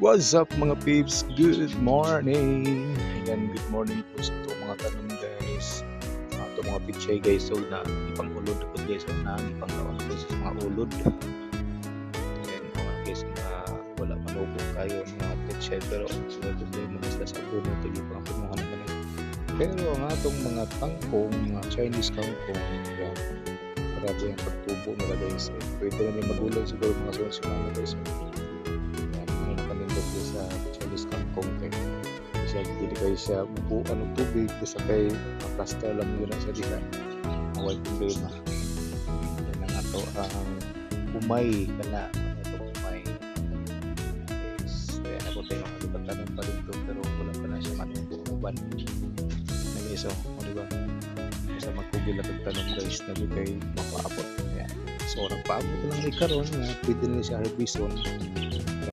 What's up mga peeps? Good morning! Ayan, good morning po sa ito mga tanong guys. Ito mga pichay guys, so na ipang-ulod po guys, so na ipang-laon po sa mga ulod. Ayan mga guys, na wala manubog kayo mga pichay, pero sila problema sila sa puno ito yung pang-punuhan naman eh. Pero ang atong mga tangkong, mga Chinese kangkong, ayan, grabe yung pagtubo nila guys. Pwede namin magulang siguro mga sunod-sunod guys. Sa Chinese kangkong kay siya dili kay siya buuan ng tubig sa kay plasta lang yun sa diha away problema yan ang ato ang umay kana ato umay kaya na po tayo makalimutan pa dito pero wala pa na siya manububan nang iso di ba sa magkubil at tanong guys na di kay mapaabot yan so nagpaabot lang ni karon nga pwede na siya harveston